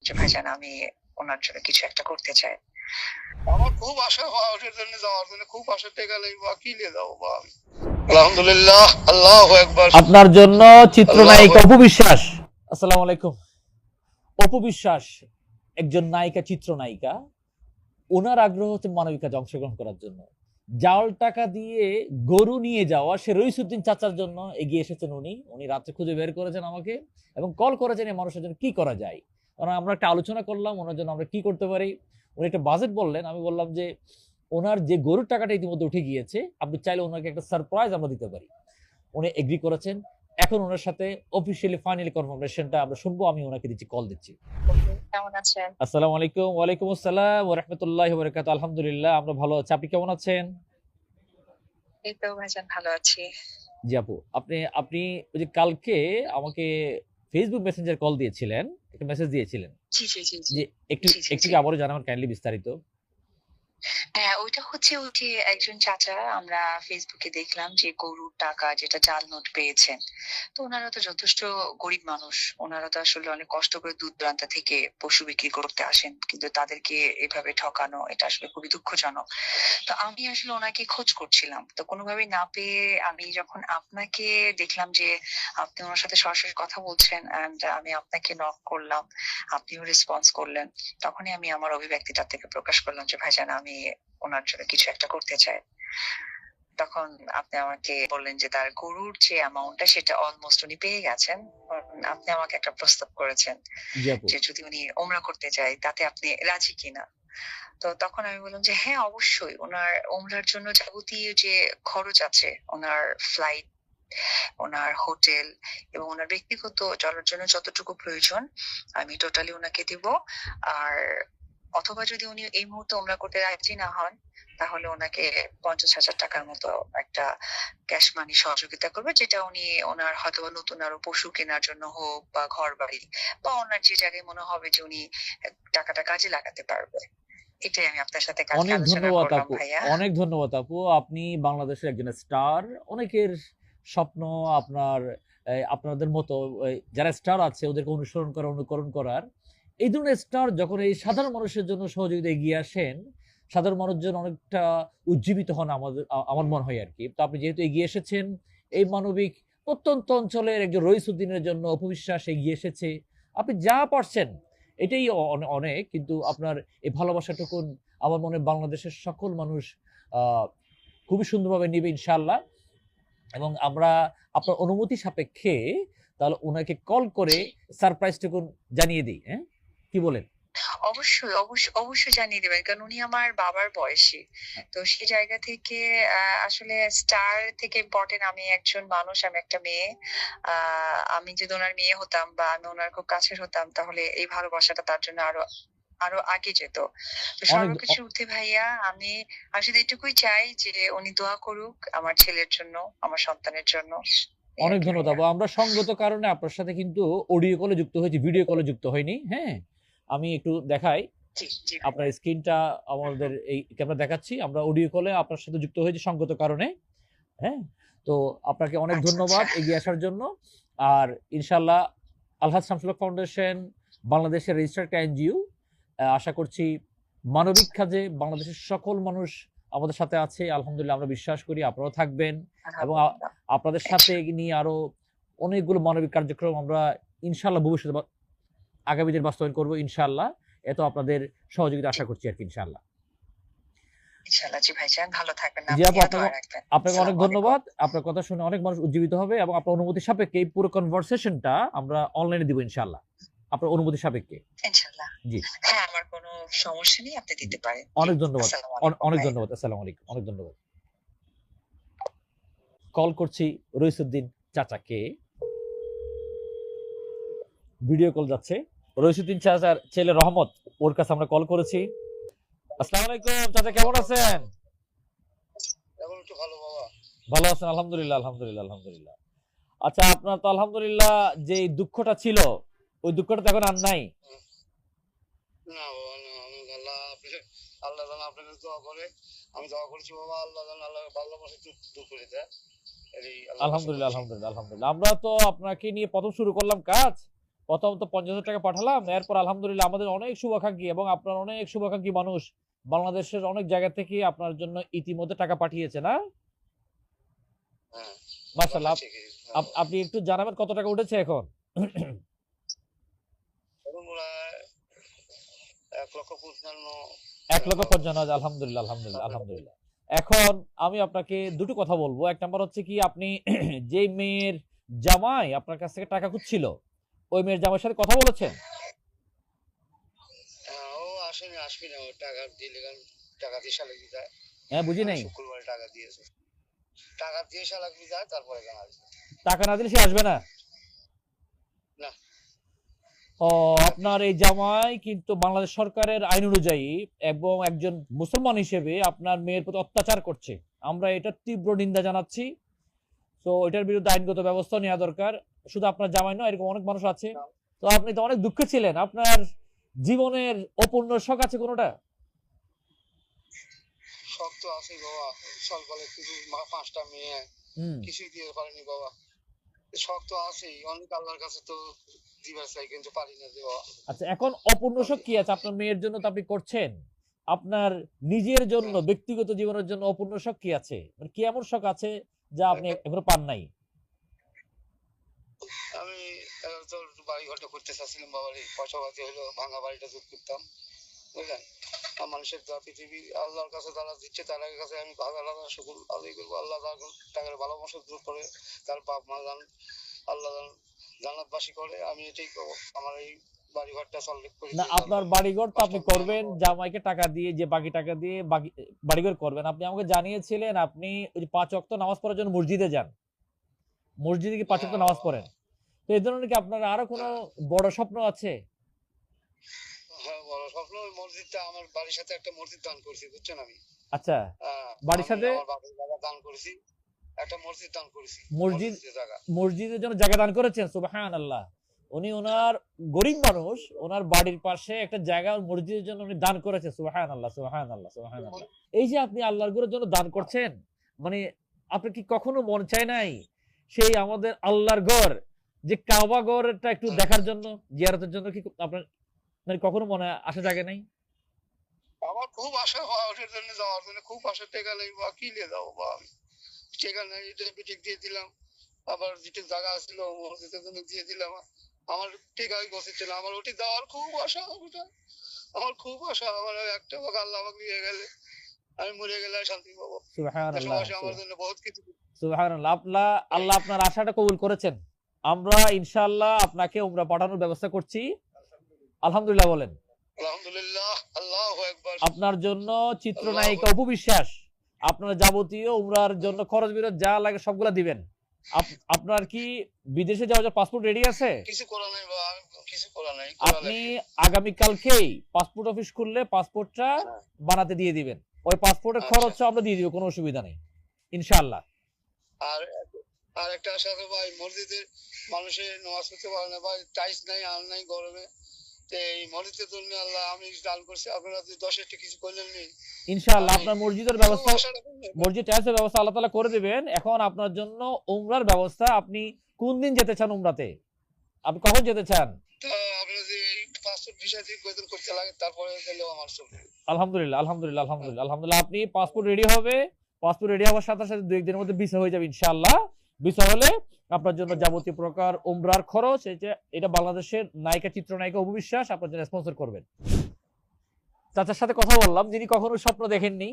যে ভাইজান আমি ওনার জন্য কিছু একটা করতে চাই। আমার খুব আশা ওটার জন্য যাওয়ার জন্য খুব আশা টেকা লাগবে কি নিয়ে যাবো বা আমি আলহামদুলিল্লাহ আল্লাহু আকবার। আপনার জন্য চিত্রনায়িকা আল্লাহু অপু বিশ্বাস। আসসালামু আলাইকুম। অপু বিশ্বাস একজন নায়িকা, চিত্রনায়িকা। ওনার আগ্রহ হচ্ছে মানবিক কাজে অংশগ্রহণ করার জন্য। জাল টাকা দিয়ে গরু নিয়ে যাওয়া সে রইসুদ্দিন চাচার জন্য এগিয়ে এসেছেন উনি রাত্রে খুঁজে বের করেছেন আমাকে এবং কল করেছেন এই মানুষের জন্য কি করা যায়। কারণ আমরা একটা আলোচনা করলাম ওনার জন্য আমরা কি করতে পারি। উনি একটা বাজেট বললেন, আমি বললাম যে ওনার যে গরুর টাকাটা ইতিমধ্যে উঠে গিয়েছে, আপনি চাইলে ওনাকে একটা সারপ্রাইজ আমরা দিতে পারি। উনি এগ্রি করেছেন। এখন ওনার সাথে অফিসিয়ালি ফাইনালি কনফার্মেশনটা আমরা শুনবো। আমি ওনাকে দিচ্ছি, কল দিচ্ছি। কেমন আছেন? আসসালামু আলাইকুম। ওয়ালাইকুম আসসালাম ওয়া রাহমাতুল্লাহি ওয়া বারাকাতুহু। আলহামদুলিল্লাহ, আমরা ভালো আছি। আপনি কেমন আছেন? এই তো ভাইজান ভালো আছি। জি আপু, আপনি আপনি ওই যে কালকে আমাকে ফেসবুক মেসেঞ্জার কল দিয়েছিলেন, একটা মেসেজ দিয়েছিলেন জি জি জি জি যে একটু জি জি একটু জি। কি আবারও জানাবেন কাইন্ডলি বিস্তারিত? হ্যাঁ, ওইটা হচ্ছে ওই যে একজন চাচা আমরা ফেসবুকে দেখলাম যে গরুর টাকা যেটা জাল নোট পেয়েছেন। তো ওনারা তো যথেষ্ট গরিব মানুষ। ওনারা তো আসলে অনেক কষ্ট করে দূর দূরান্ত থেকে পশু বিক্রি করতে আসেন। কিন্তু তাদেরকে এভাবে ঠকানো এটা আসলে খুবই দুঃখজনক। তো আমি আসলে ওনাকে খোঁজ করছিলাম। তো কোনোভাবেই না পেয়ে আমি যখন আপনাকে দেখলাম যে আপনি ওনার সাথে সরাসরি কথা বলছেন অ্যান্ড আমি আপনাকে নক করলাম। আপনিও রেসপন্স করলেন। তখনই আমি আমার অভিব্যক্তিটা থেকে প্রকাশ করলাম যে ভাইজান আমি ওনার জন্য কিছু একটা করতে চাই। তখন আপনি আমাকে বললেন যে তার গরুর যে অ্যামাউন্টটা সেটা অলমোস্ট উনি পেয়ে গেছেন। আপনি আমাকে একটা প্রস্তাব করেছেন জি আপু। যে যদি উনি ওমরা করতে যায় তাতে আপনি রাজি কিনা? তো তখন আমি বললাম যে হ্যাঁ অবশ্যই। উনার ওমরার জন্য যাবতীয় যে খরচ আছে, উনার ফ্লাইট, উনার হোটেল এবং উনার ব্যক্তিগত চলার জন্য যতটুকু প্রয়োজন আমি টোটালি উনাকে দিব। আর অথবা যদি উনি এই মুহূর্তে ওমরা করতে রাজি না হন, তাহলে উনাকে ৫০,০০০ টাকার মতো একটা ক্যাশ মানি সহযোগিতা করবে। যেটা উনি ওনার হয়তোবা নতুন আরো পশু কেনার জন্য হোক বা ঘরবাড়ি বা ওনার যে জায়গায় মনে হবে যে উনি টাকাটা কাজে লাগাতে পারবে। এটাই আমি আপনার সাথে কালকে অনেক আলোচনা ধন্যবাদ করলাম আপু। ভাইয়া। অনেক ধন্যবাদ আপু। আপনি বাংলাদেশের একজন স্টার। অনেকের স্বপ্ন আপনার আপনাদের মতো যারা স্টার আছে ওদেরকে অনুসরণ করা, অনুকরণ করার। এই ধরনের স্টার যখন এই সাধারণ মানুষের জন্য সহযোগিতা এগিয়ে আসেন, সাধারণ মানুষজন অনেকটা উজ্জীবিত হন আমার মনে হয় আরকি। তো আপনি যেহেতু এগিয়ে এসেছেন, এই মানবিক প্রত্যন্ত অঞ্চলের একজন রইসুদ্দিনের জন্য অপু বিশ্বাস এগিয়ে এসেছে। আপনি যা পারছেন এটাই অনেক। কিন্তু আপনার এই ভালোবাসাটুকুন আমার মনে হয় বাংলাদেশের সকল মানুষ খুবই সুন্দরভাবে নিবে ইনশাআল্লাহ। এবং আমরা আপনার অনুমতি সাপেক্ষে তাহলে ওনাকে কল করে সারপ্রাইজটুকুন জানিয়ে দিই। হ্যাঁ? কি বলেন? অবশ্যই, অবশ্যই জানিয়ে দিবেন। কারণ উনি আমার বাবার বয়সী। তো সেই জায়গা থেকে আসলে স্টার থেকে ইম্পোর্টেন্ট আমি একজন মানুষ, আমি একটা মেয়ে। আ আমি যদি উনার মেয়ে হতাম বা আমি উনার খুব কাছের হতাম তাহলে এই ভালোবাসাটা তার জন্য আরো আরো আগে যেত। তো অনেক সর্বকিছুর ঊর্ধ্বে ভাইয়া আমি শুধু এটুকুই চাই যে উনি দোয়া করুক আমার ছেলের জন্য, আমার সন্তানের জন্য। এই অনেক আরকি ধন্যবাদ ভাইয়া। আপু। আমরা সঙ্গত কারণে আপনার সাথে কিন্তু অডিও কলে যুক্ত হয়েছি, ভিডিও কলে যুক্ত হইনি। হ্যাঁ? আমি একটু দেখাই। জি, জি ভাইয়া। আপনার স্ক্রিনটা হুম, আমাদের হুম। এই ক্যামেরা দেখাচ্ছি। আমরা অডিও কলে আপনার সাথে যুক্ত হয়েছি সঙ্গত কারণে। হ্যাঁ? তো আপনাকে অনেক আচ্ছা, আচ্ছা। ধন্যবাদ এগিয়ে আসার জন্য। আর ইনশাআল্লাহ আলহাজ শামসুল হক ফাউন্ডেশন বাংলাদেশের রেজিস্টার্ড একটা এনজিও। আশা করছি মানবিক কাজে বাংলাদেশের সকল মানুষ আমাদের সাথে আছে। আলহামদুলিল্লাহ আমরা বিশ্বাস করি আপনারাও থাকবেন এবং আলহামদুলিল্লাহ। আপনাদের সাথে নিয়ে আরো অনেকগুলো মানবিক কার্যক্রম আমরা ইনশাআল্লাহ ভবিষ্যতে আগামী দিন বাস্তবায়ন করব ইনশাআল্লাহ। এত আপনাদের সহযোগিতা আশা করছি আরকি ইনশাআল্লাহ। ইনশাআল্লাহ জি ভাইজান ভালো থাকবেন। জি আপু, আপনিও আপনাকে দোয়া রাখবেন। আপনাকে অনেক আসসালামু আলাইকুম। ধন্যবাদ। আপনার কথা শুনে অনেক মানুষ উজ্জীবিত হবে এবং আপনার অনুমতি সাপেক্ষে এই পুরো কনভারসেশনটা আমরা অনলাইনে দিব ইনশাআল্লাহ। আপনার অনুমতি সাপেক্ষে। ইনশাআল্লাহ। জি, হ্যাঁ, আমার কোনো সমস্যা নেই। আপনি জি। দিতে পারেন। জি, অনেক ধন্যবাদ। আসসালামু আলাইকুম অনেক ভাইয়া। ধন্যবাদ। আসসালামু আলাইকুম। অনেক ধন্যবাদ। কল করছি রইসুদ্দিন চাচাকে। ভিডিও কল যাচ্ছে। রইসুদ্দিন চাচার ছেলে রহমত, ওর কাছে আমরা কল করেছি। আসসালামু আলাইকুম চাচা, কেমন আছেন? এখন একটু ভালো বাবা। ভালো আছেন? আলহামদুলিল্লাহ, আলহামদুলিল্লাহ, আলহামদুলিল্লাহ। আচ্ছা, আপনার তো আলহামদুলিল্লাহ যে দুঃখটা ছিল, ওই দুঃখটা তো এখন আর নাই। না বাবা না আমি আল্লাহ যেন আপনার কাছে দোয়া করে আমি দোয়া করছি বাবা আল্লাহ যেন আল্লাহ ভালোবাসা দূর করে দেয় এই আল্লাহর কাছে আলহামদুলিল্লাহ, বলছি। আলহামদুলিল্লাহ, আলহামদুলিল্লাহ। আমরা তো আপনাকে নিয়ে প্রথম শুরু করলাম কাজ। প্রথম তো 50,000 টাকা পাঠালাম, এরপর আলহামদুলিল্লাহ আমাদের অনেক শুভাকাঙ্ক্ষী এবং আপনার অনেক শুভাকাঙ্ক্ষী মানুষ বাংলাদেশের অনেক জায়গা থেকে আপনার জন্য ইতিমধ্যে টাকা পাঠিয়েছে না? হ্যাঁ মাশাআল্লাহ। পাঠাচ্ছি কি আপনি একটু জানাবেন কত টাকা উঠেছে এখন? এখন প্রায় 1,55,000 1,55,000। আলহামদুলিল্লাহ, আলহামদুলিল্লাহ, আলহামদুলিল্লাহ। এখন আমি আপনাকে দুটো কথা বলবো। এক নাম্বার হচ্ছে কি, আপনি যেই মেয়ের জামাই আপনার কাছ থেকে টাকা খুঁজছিল, ওই মেয়ের জামাইয়ের সাথে কথা বলেছেন? ও আসেনি, আসবি না, ও টাকা দিলে কারণ টাকা দিয়ে শালাক দিতে হ্যাঁ, বুঝি নাই। শুক্রবারে টাকা দিয়েছে, টাকা দিয়ে শালাক দিতে তারপরে কেন আসবে? টাকা না দিলে সে আসবে না? না ও, আপনার এই জামাই কিন্তু বাংলাদেশ সরকারের আইন অনুযায়ী এবং একজন মুসলমান হিসেবে আপনার মেয়ের প্রতি অত্যাচার করছে। আমরা এটা তীব্র নিন্দা জানাচ্ছি। তো এটার বিরুদ্ধে আইনগত ব্যবস্থা নেওয়া দরকার। শুধু আপনার জামাই নয়, এরকম অনেক মানুষ আছে। তো আপনি তো অনেক দুঃখে ছিলেন, আপনার জীবনের অপূর্ণ শখ আছে কোনোটা? শখ তো আছে বাবা, সল বলে কিছু 5টা মেয়ে হুম। কিছুই দিয়ে পারেনি বাবা, শখ তো আছেই, অনেক আল্লাহর কাছে তো দিবার চাই কিন্তু পারি না যে বাবা। আচ্ছা, এখন অপূর্ণ শখ কি আছে? আপনার মেয়ের জন্য তো আপনি করছেন, আপনার নিজের জন্য ব্যক্তিগত জীবনের জন্য অপূর্ণ শখ কি আছে? মানে কি এমন শখ আছে যা আপনি এখনো পান নাই? আমি তো বাড়ি ঘরটা করতে চাচ্ছিলাম বাবার, এই পয়সা পাতি হলো ভাঙা বাড়িটা যোগ করতাম, বুঝলেন। আর মানুষের যা পৃথিবী আল্লাহর কাছে যারা দিচ্ছে তার কাছে আমি হাজার হাজার শুকুর আদায় করবো। আল্লাহ তাদের ভালোবাসা দূর করে, তার বাপ মা আল্লাহ জান্নাতবাসী করে, আমি এটাই করবো। আমার এই বাড়ি ঘরটা সলভ করে না, দিয়ে আপনার বাড়িঘর তো আপনি করবেন জামাইকে টাকা দিয়ে, যে বাকি টাকা দিয়ে বাকি বাড়িঘর করবেন। আপনি আমাকে জানিয়েছিলেন আপনি ওই যে 5 ওয়াক্ত নামাজ পড়ার জন্য মসজিদে যান, মসজিদে কি 5 ওয়াক্ত নামাজ পড়েন? তো এই ধরনের কি আপনার আরো কোনো বড় স্বপ্ন আছে? হ্যাঁ, বড় স্বপ্ন ওই মসজিদটা, আমার বাড়ির সাথে একটা মসজিদ দান করেছি, বুঝছেন। আমি আচ্ছা, বাড়ির আমি সাথে আমার বাপের জায়গা দান করেছি, একটা মসজিদ দান করেছি, মসজিদ, মসজিদের জায়গা। মসজিদের জন্য জায়গা দান করেছেন? সুবহানাল্লাহ। উনি ওনার গরিব মানুষ, ওনার বাড়ির পাশে একটা জায়গা মসজিদের জন্য উনি দান করেছেন। সুবহানাল্লাহ, সুবহানাল্লাহ, সুবহানাল্লাহ। এই যে আপনি আল্লাহর ঘরের জন্য দান করছেন, মানে আপনার কি কখনো মন চায় নাই সেই আমাদের আল্লাহর ঘর, যে কাবা ঘরটা একটু দেখার জন্য, জিয়ারতের জন্য কি আপনার মানে কখনো মনে আসা জাগে নাই? আমার খুব আশা হয় ওটার জন্য যাওয়ার জন্য, খুব আশা, টেকা নেই বা কি নিয়ে যাবো বা আমি, টেকা নেই, এটা পিঠিক দিয়ে দিলাম, আবার যেটা জায়গা ছিল মসজিদের জন্য দিয়ে দিলাম, আমার টেকাই বসেছিল, আমার ওটি যাওয়ার খুব আশা, ওটা আমার খুব আশা। আমার একটা ভাগ আল্লাহ আমাকে নিয়ে গেলে, আমি মরে গেলে শান্তি পাবো। সুবহানাল্লাহ, দেশবাসী আমার জন্য বহুত কিছু। সুবহানাল্লাহ। আল্লাহ আপনার আশাটা কবুল করেছেন। আমরা ইনশাআল্লাহ আপনাকে উমরা পাঠানোর ব্যবস্থা করছি। আলহামদুলিল্লাহ বলেন। আলহামদুলিল্লাহ, আল্লাহু আকবার। আপনার জন্য চিত্রনায়িকা অপু বিশ্বাস আপনার যাবতীয় উমরার জন্য খরচ বিরোধ যা লাগে সবগুলা দিবেন। আপনার কি বিদেশে যাওয়ার জন্য পাসপোর্ট রেডি আছে? কিছু করা নাই বা কিছু করা নাই, আপনি আগামীকালকেই পাসপোর্ট অফিস খুললে পাসপোর্টটা বানাতে দিয়ে দিবেন। ওই পাসপোর্টের খরচ আমরা দিয়ে দিব, কোনো অসুবিধা নেই ইনশাআল্লাহ। আর আর একটা আশা আছে ভাই, মসজিদের মানুষে নামাজ পড়তে পারে না ভাই, টাইস নাই, আল নাই গরমে, তো এই মসজিদের জন্য আল্লাহ আমি দান করছি, আপনারা যদি 10 কিছু করলেন নেই ইনশাআল্লাহ আপনার মসজিদের ব্যবস্থা, মসজিদ টাইলসের ব্যবস্থা আল্লাহ তাআলা করে দিবেন। এখন আপনার জন্য উমরার ব্যবস্থা, আপনি কোন দিন যেতে চান উমরাতে? আপনি কখন যেতে চান? তো আপনারা যে পাসপোর্ট ভিসা দিয়ে বেতন করতে লাগে তারপরে গেলেও আমার চলবে। আলহামদুলিল্লাহ, আলহামদুলিল্লাহ, আলহামদুলিল্লাহ, আলহামদুলিল্লাহ। আপনি পাসপোর্ট রেডি হবে, পাসপোর্ট রেডি হওয়ার সাথে সাথে 2-1 দিনের মধ্যে ভিসা হয়ে যাবে ইনশাআল্লাহ। ভিসা হলে আপনার জন্য যাবতীয় প্রকার উমরার খরচ এটা বাংলাদেশের নায়িকা, চিত্রনায়িকা অপু বিশ্বাস আপনার জন্য স্পন্সর করবেন। চাচার সাথে কথা বললাম, যিনি কখনো স্বপ্ন দেখেননি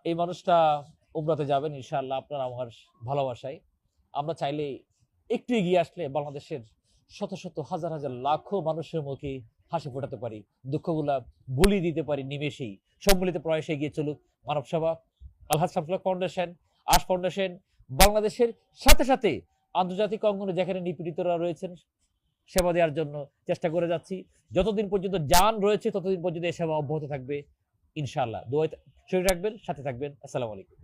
এই মানুষটা উমরাতে যাবেন ইনশাআল্লাহ আপনার আমার ভালোবাসায়। আমরা চাইলে একটু এগিয়ে আসলে বাংলাদেশের শত শত হাজার হাজার লাখো মানুষের মুখে হাসি ফোটাতে পারি, দুঃখগুলা ভুলিয়ে দিতে পারি নিমেষেই। সম্মিলিত প্রয়াসে এগিয়ে চলুক মানব সেবা। আলহাজ শামসুল হক ফাউন্ডেশন, আশ ফাউন্ডেশন বাংলাদেশের সাথে সাথে আন্তর্জাতিক অঙ্গনে যেখানে নিপীড়িতরা রয়েছেন সেবা দেওয়ার জন্য চেষ্টা করে যাচ্ছি। যতদিন পর্যন্ত জান রয়েছে ততদিন পর্যন্ত এই সেবা অব্যাহত থাকবে ইনশাআল্লাহ। দোয়ায় শরীর রাখবেন, সাথে থাকবেন। আসসালামু আলাইকুম।